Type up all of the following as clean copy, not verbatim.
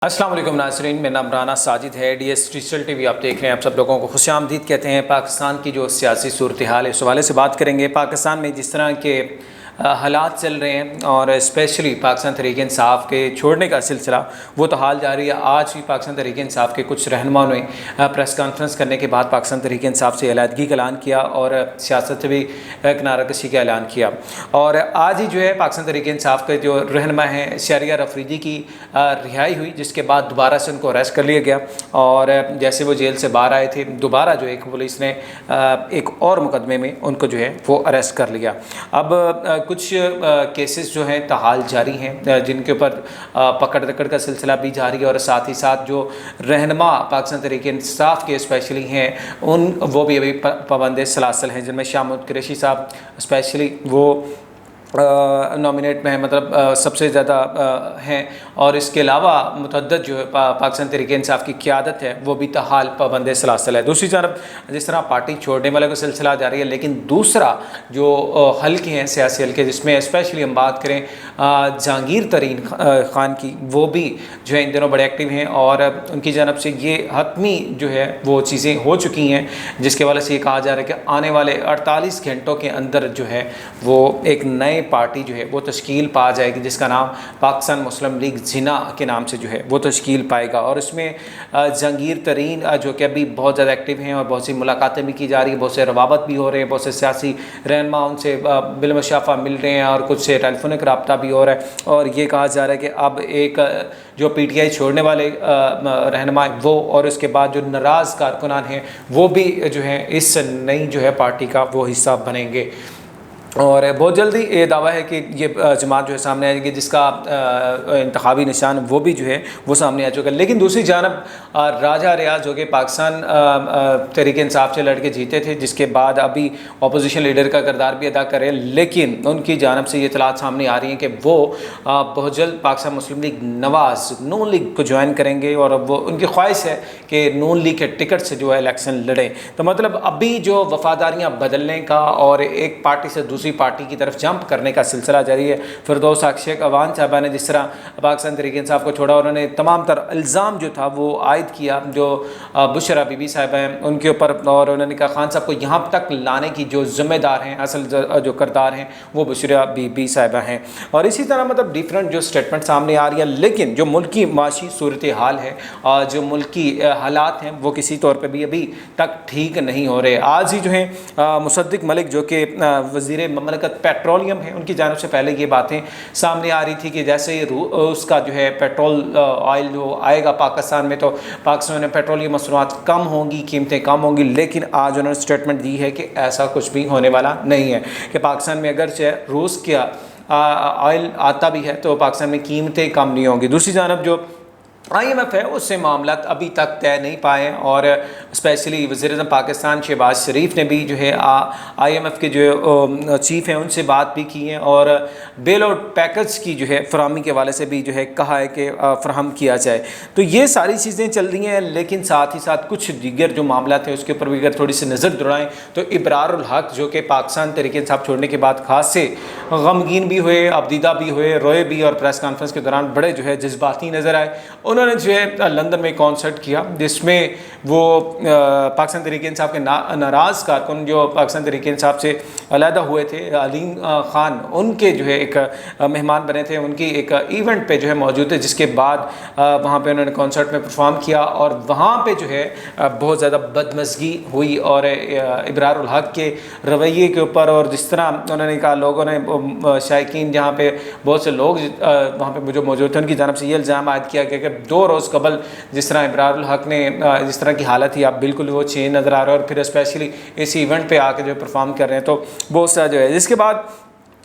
अस्सलाम वालेकुम नाज़रीन, मेरा नाम राना साजिद है। DS डिजिटल TV आप देख रहे हैं। आप सब लोगों को खुशामदीद कहते हैं। पाकिस्तान की जो सियासी सूरत हाल है उस हवाले से बात करेंगे। पाकिस्तान में जिस तरह के हालात चल रहे हैं और स्पेशली पाकिस्तान तहरीक इंसाफ के छोड़ने का सिलसिला वो तो हाल जारी है। आज भी पाकिस्तान तहरीक इंसाफ के कुछ रहनुमाओं ने प्रेस कॉन्फ्रेंस करने के बाद पाकिस्तान तहरीक इंसाफ से अलहदगी का ऐलान किया और सियासत से भी किनारा कशी का ऐलान किया। और आज ही जो है पाकिस्तान तहरीक इंसाफ के जो रहनुमा हैं शहरियार अफरीदी की रिहाई हुई, जिसके बाद दोबारा से उनको अरेस्ट कर लिया गया। और जैसे वो जेल से बाहर आए थे दोबारा जो एक पुलिस ने एक और मुकदमे में उनको जो है वो अरेस्ट कर लिया। अब कुछ केसेस जो हैं ताहाल जारी हैं जिनके ऊपर पकड़ दकड़ का सिलसिला भी जारी है और साथ ही साथ जो रहनुमा पाकिस्तान तहरीक इंसाफ के स्पेशली हैं वो भी अभी पाबंद सलासल हैं, जिनमें शाह महमूद कुरैशी साहब स्पेशली वो नॉमिनेट में है, मतलब सबसे ज़्यादा हैं। और इसके अलावा मुतअद्दिद जो है पाकिस्तान तहरीक इंसाफ की क़यादत है वो भी ताहाल पाबंद सलासल है। दूसरी तरफ जिस तरह पार्टी छोड़ने वाले का सिलसिला जारी है, लेकिन दूसरा जो हल्के हैं सियासी हल्के जिसमें स्पेशली हम बात करें जहांगीर तरीन ख़ान की, वो भी जो है इन दिनों बड़े एक्टिव हैं और उनकी जानब से ये हतमी जो है वो चीज़ें हो चुकी हैं, जिसके वाले से ये कहा जा रहा है कि आने वाले 48 घंटों के अंदर जो है वो एक नए पार्टी जो है वो तश्कील पा जाएगी, जिसका नाम पाकिस्तान मुस्लिम लीग जिना के नाम से जो है वो तश्कील पाएगा। और इसमें जहांगीर तरीन जो कि अभी बहुत ज़्यादा एक्टिव हैं और बहुत सी मुलाकातें भी की जा रही हैं, बहुत से रवाबत भी हो रहे हैं, बहुत से सियासी रहनुमा उनसे बिलमुशाफा मिल रहे हैं और कुछ से टेलीफोनिक रब्ता भी हो रहा है। और ये कहा जा रहा है कि अब एक जो PTI छोड़ने वाले रहनुमा वो और उसके बाद जो नाराज़ कारकुनान हैं वो भी जो है इस नई जो है पार्टी का वो हिस्सा बनेंगे। और बहुत जल्दी ये दावा है कि ये जमात जो है सामने आएगी, जिसका इंतखाबी निशान वो भी जो है वो सामने आ चुका है। लेकिन दूसरी जानब राजा रियाज जो कि पाकिस्तान तहरीक इंसाफ से लड़के जीते थे, जिसके बाद अभी अपोजिशन लीडर का किरदार भी अदा करे, लेकिन उनकी जानब से ये इतलात सामने आ रही हैं कि वो बहुत जल्द पाकिस्तान मुस्लिम लीग नवाज नून लीग को ज्वाइन करेंगे और वो उनकी ख्वाहिश है कि नून लीग के टिकट से जो है इलेक्शन लड़ें। तो मतलब अभी जो वफादारियाँ बदलने का और एक पार्टी से दूसरी पार्टी की तरफ जंप करने का सिलसिला जारी है। फिरदौस शेख अवान साहबा ने जिस तरह पाकिस्तान तहरीक इंसाफ को छोड़ा, उन्होंने तमाम तर इल्ज़ाम जो था वो आयद किया जो बुशरा बीबी साहिबा हैं उनके ऊपर, और उन्होंने कहा खान साहब को यहाँ तक लाने की जो ज़िम्मेदार हैं, असल जो करदार हैं वो बुशरा बीबी साहिबा हैं। और इसी तरह मतलब डिफरेंट जो स्टेटमेंट सामने आ रही है, लेकिन जो मुल्क की माशी सूरत हाल है और जो मुल्क की हालात हैं वो किसी तौर पर भी अभी तक ठीक नहीं हो रहे। आज ही जो है मुसद्दिक मलिक जो कि वज़ीर ममलकत पेट्रोलियम है, उनकी जानब से पहले ये बातें सामने आ रही थी कि जैसे उसका जो है पेट्रोल ऑयल जो आएगा पाकिस्तान में तो पाकिस्तान में पेट्रोलियम मसनूआत कम होंगी, कीमतें कम होंगी। लेकिन आज उन्होंने स्टेटमेंट दी है कि ऐसा कुछ भी होने वाला नहीं है, कि पाकिस्तान में अगरचे रूस का ऑयल आता भी है तो पाकिस्तान में कीमतें कम नहीं होंगी। दूसरी जानब जो IMF है उससे मामला अभी तक तय नहीं पाए और स्पेशली वज़ीर-ए-आज़म पाकिस्तान शहबाज शरीफ ने भी जो है IMF के जो चीफ हैं उनसे बात भी की है और बेल आउट पैकेज की जो है फराहमी के हवाले से भी जो है कहा है कि फ़राहम किया जाए। तो ये सारी चीज़ें चल रही हैं, लेकिन साथ ही साथ कुछ दीगर जो मामला थे उसके ऊपर भी अगर थोड़ी सी नज़र दौड़ाएँ तो इब्रारुल हक जो कि पाकिस्तान तहरीक इंसाफ छोड़ने के बाद खास से गमगीन भी हुए, अबदीदा भी हुए, रोए भी और प्रेस कॉन्फ्रेंस के दौरान बड़े जो है जज्बाती नज़र आए। उन्होंने जो है लंदन में कॉन्सर्ट किया जिसमें वो पाकिस्तान तहरीक इंसाफ के नाराज़ कारकुन जो पाकिस्तान तहरीक इंसाफ से अलहदा हुए थे, अलीम ख़ान, उनके जो है एक मेहमान बने थे, उनकी एक इवेंट पे जो है मौजूद थे, जिसके बाद वहाँ पे उन्होंने कॉन्सर्ट में परफॉर्म किया और वहाँ पे जो है बहुत ज़्यादा बदमज़गी हुई और इब्रारुल हक के रवैये के ऊपर और जिस तरह उन्होंने कहा लोगों ने शायकीन जहाँ पे बहुत से लोग वहाँ पे जो मौजूद थे उनकी जानब से ये इल्ज़ाम आयद किया गया कि 2 रोज़ कबल जिस तरह इब्रारुल हक ने जिस तरह की हालत थी आप बिल्कुल वो चेंज नज़र आ रहा है और फिर स्पेशली इस इवेंट पे आके जो परफॉर्म कर रहे हैं तो बहुत सा जो है। जिसके बाद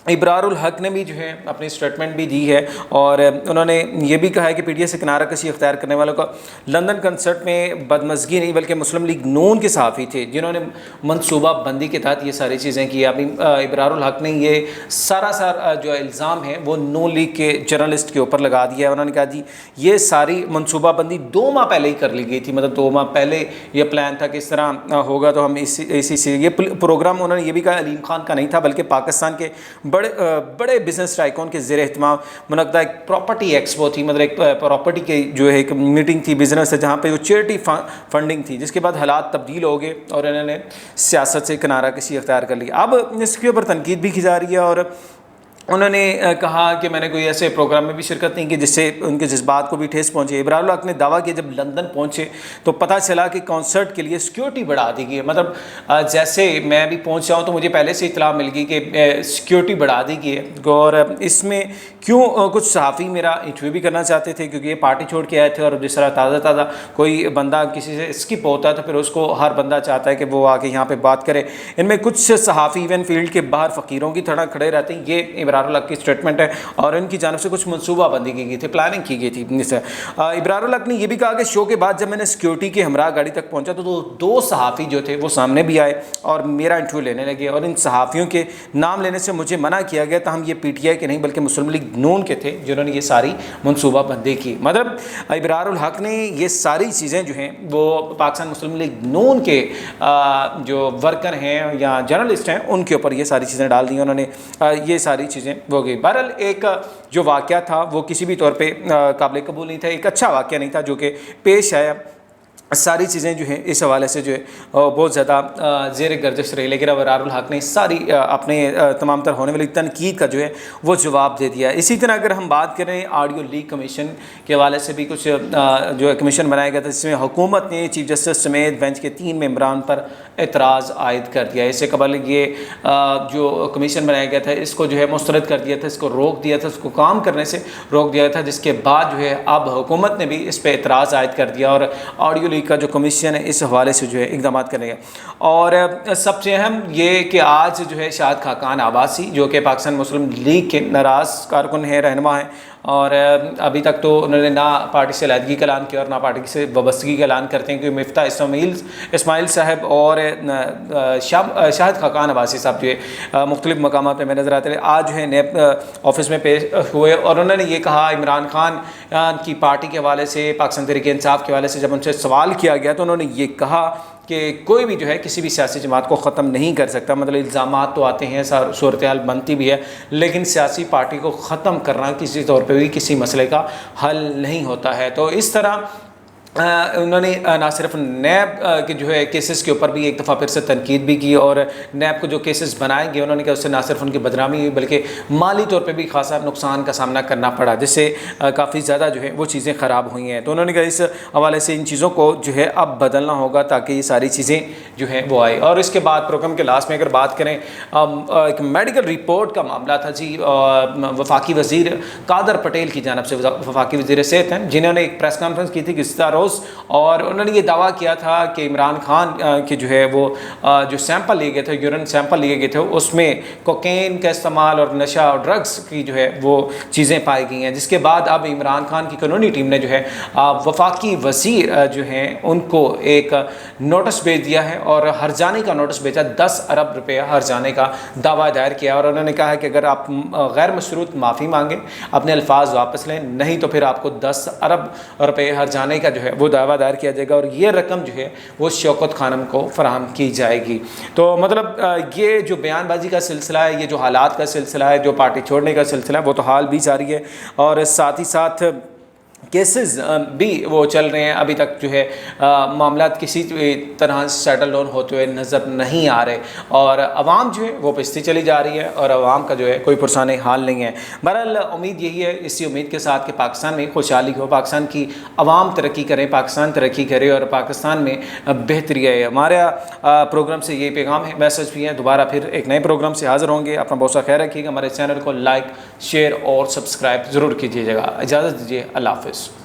इब्रारुल हक ने भी जो है अपनी स्टेटमेंट भी दी है और उन्होंने ये भी कहा है कि PTI से किनारा कशी इख्तियार करने वालों का लंदन कंसर्ट में बदमज़गी नहीं बल्कि मुस्लिम लीग नून के सहाफ़ी थे जिन्होंने मनसूबा बंदी के तहत ये सारी चीज़ें की। अभी इब्रारुल हक ने ये सारा जो इल्ज़ाम है वो नून लीग के जर्नलिस्ट के ऊपर लगा दिया है। उन्होंने कहा जी ये सारी मनसूबा बंदी 2 माह पहले ही कर ली गई थी, मतलब 2 माह पहले ये प्लान था कि इस तरह होगा तो हम इसी से ये प्रोग्राम, उन्होंने ये भी कहा अलीम खान का नहीं था बल्कि पाकिस्तान के بڑے بزنس ٹائکون کے زیر اہتمام منعقدہ ایک پراپرٹی ایکسپو تھی، مطلب ایک پراپرٹی کی جو ہے ایک میٹنگ تھی بزنس ہے، جہاں پہ وہ چیریٹی فنڈنگ تھی، جس کے بعد حالات تبدیل ہو گئے اور انہوں نے سیاست سے کنارہ کشی اختیار کر لی۔ اب اس کے اوپر تنقید بھی کی جا رہی ہے، اور انہوں نے کہا کہ میں نے کوئی ایسے پروگرام میں بھی شرکت نہیں کی جس سے ان کے جذبات کو بھی ٹھیس پہنچے۔ ابرار الحق نے دعویٰ کیا جب لندن پہنچے تو پتہ چلا کہ کانسرٹ کے لیے سیکیورٹی بڑھا دی گئی ہے، مطلب جیسے میں بھی پہنچ جاؤں تو مجھے پہلے سے اطلاع مل گئی کہ سیکیورٹی بڑھا دی گئی ہے، اور اس میں کیوں کچھ صحافی میرا انٹرویو بھی کرنا چاہتے تھے کیونکہ یہ پارٹی چھوڑ کے آئے تھے، اور جس طرح تازہ کوئی بندہ کسی سے اسکپ ہوتا ہے تو پھر اس کو ہر بندہ چاہتا ہے کہ وہ آ کے یہاں پہ بات کرے۔ ان میں کچھ صحافی ایون فیلڈ کے باہر فقیروں کی طرح کھڑے رہتے ہیں، یہ ابرار الحق کی اسٹیٹمنٹ ہے، اور ان کی جانب سے کچھ منصوبہ بندی کی گئی تھی، پلاننگ کی گئی تھی۔ ابرار الحق نے یہ بھی کہا کہ شو کے بعد جب میں نے سیکیورٹی کے ہمراہ گاڑی تک پہنچا تو 2 صحافی جو تھے وہ سامنے بھی آئے اور میرا انٹرویو لینے لگے، اور ان صحافیوں کے نام لینے سے مجھے منع کیا گیا، تاہم یہ پی ٹی آئی کے نہیں بلکہ مسلم لیگ نون کے تھے جنہوں نے یہ ساری منصوبہ بندی کی۔ مطلب ابرار الحق نے یہ ساری چیزیں جو ہیں وہ پاکستان مسلم لیگ نون کے جو ورکر ہیں یا جرنلسٹ ہیں ان کے اوپر یہ ساری چیزیں ڈال دی، انہوں نے یہ ساری چیزیں ہو گئی۔ بہرحال ایک جو واقعہ تھا وہ کسی بھی طور پہ قابل قبول نہیں تھا، ایک اچھا واقعہ نہیں تھا جو کہ پیش آیا۔ ساری چیزیں جو ہیں اس حوالے سے جو ہے بہت زیادہ زیر گردش رہی، لیکن ابرار الحق نے ساری اپنے تمام تر ہونے والی تنقید کا جو ہے وہ جواب دے دیا۔ اسی طرح اگر ہم بات کریں آڈیو لیک کمیشن کے حوالے سے بھی کچھ جو ہے کمیشن بنایا گیا تھا، جس میں حکومت نے چیف جسٹس سمیت بینچ کے 3 ممبران پر اعتراض عائد کر دیا۔ اس سے قبل یہ جو کمیشن بنایا گیا تھا اس کو جو ہے مسترد کر دیا تھا، اس کو روک دیا تھا، اس کو کام کرنے سے روک دیا تھا، جس کے بعد جو ہے اب حکومت نے بھی اس پہ اعتراض عائد کر دیا، اور آڈیو لیک کا جو کمیشن ہے اس حوالے سے جو ہے اقدامات کرنے گا۔ اور سب سے اہم یہ کہ آج جو ہے شاہد خاقان عباسی جو کہ پاکستان مسلم لیگ کے ناراض کارکن ہیں، رہنما ہیں، اور ابھی تک تو انہوں نے نہ پارٹی سے علیحدگی کا اعلان کیا اور نہ پارٹی سے وابستگی کا اعلان کرتے ہیں، کیونکہ مفتاح اسماعیل صاحب اور شاہد خاقان عباسی صاحب جو ہے مختلف مقامات پہ میں نظر آتے ہیں۔ آج جو ہے نیب آفس میں پیش ہوئے اور انہوں نے یہ کہا عمران خان کی پارٹی کے حوالے سے، پاکستان تحریک انصاف کے حوالے سے جب ان سے سوال کیا گیا تو انہوں نے یہ کہا کہ کوئی بھی جو ہے کسی بھی سیاسی جماعت کو ختم نہیں کر سکتا، مطلب الزامات تو آتے ہیں، صورتحال بنتی بھی ہے، لیکن سیاسی پارٹی کو ختم کرنا کسی طور پہ بھی کسی مسئلے کا حل نہیں ہوتا ہے۔ تو اس طرح انہوں نے نہ صرف نیب کے جو ہے کیسز کے اوپر بھی ایک دفعہ پھر سے تنقید بھی کی، اور نیب کو جو کیسز بنائے گئے انہوں نے کہا اس سے نہ صرف ان کی بدنامی ہوئی بلکہ مالی طور پہ بھی خاصا نقصان کا سامنا کرنا پڑا، جس سے کافی زیادہ جو ہے وہ چیزیں خراب ہوئی ہیں۔ تو انہوں نے کہا اس حوالے سے ان چیزوں کو جو ہے اب بدلنا ہوگا تاکہ یہ ساری چیزیں جو ہیں وہ آئے۔ اور اس کے بعد پروگرام کے لاسٹ میں اگر بات کریں ایک میڈیکل رپورٹ کا معاملہ تھا جی، وفاقی وزیر قادر پٹیل کی جانب سے، وفاقی وزیر صحت ہیں، جنہوں نے ایک پریس کانفرنس کی تھی گزشتہ روز، اور انہوں نے یہ دعویٰ کیا تھا کہ عمران خان کے جو ہے وہ جو سیمپل لیے گئے تھے، یورین سیمپل لیے گئے تھے، اس میں کوکین کا استعمال اور نشہ اور ڈرگس کی جو ہے وہ چیزیں پائی گئی ہیں، جس کے بعد اب عمران خان کی قانونی ٹیم نے جو ہے وفاقی وزیر جو ہیں ان کو ایک نوٹس بھیج دیا ہے، اور ہرجانے کا نوٹس بھیجا، 10 ارب روپے ہرجانے کا دعویٰ دائر کیا، اور انہوں نے کہا ہے کہ اگر آپ غیر مشروط معافی مانگیں، اپنے الفاظ واپس لیں، نہیں تو پھر آپ کو 10 ارب روپے ہرجانے کا جو ہے وہ دعویٰ دائر کیا جائے گا، اور یہ رقم جو ہے وہ شوکت خانم کو فراہم کی جائے گی۔ تو مطلب یہ جو بیان بازی کا سلسلہ ہے، یہ جو حالات کا سلسلہ ہے، جو پارٹی چھوڑنے کا سلسلہ ہے، وہ تو حال بھی جاری ہے، اور ساتھ ہی ساتھ کیسز بھی وہ چل رہے ہیں۔ ابھی تک جو ہے معاملات کسی طرح سیٹل ڈاؤن ہوتے ہوئے نظر نہیں آ رہے، اور عوام جو ہے وہ پستی چلی جا رہی ہے، اور عوام کا جو ہے کوئی پرسان حال نہیں ہے۔ بہرحال امید یہی ہے، اسی امید کے ساتھ کہ پاکستان میں خوشحالی ہو، پاکستان کی عوام ترقی کرے، پاکستان ترقی کرے، اور پاکستان میں بہتری آئے۔ ہمارا پروگرام سے یہ پیغام ہے، میسج بھی ہے۔ دوبارہ پھر ایک نئے پروگرام سے حاضر ہوں گے۔ اپنا بہت سا خیال رکھیے گا، ہمارے چینل کو لائک، شیئر اور سبسکرائب ضرور کیجیے گا۔ اجازت دیجیے، اللہ حافظ۔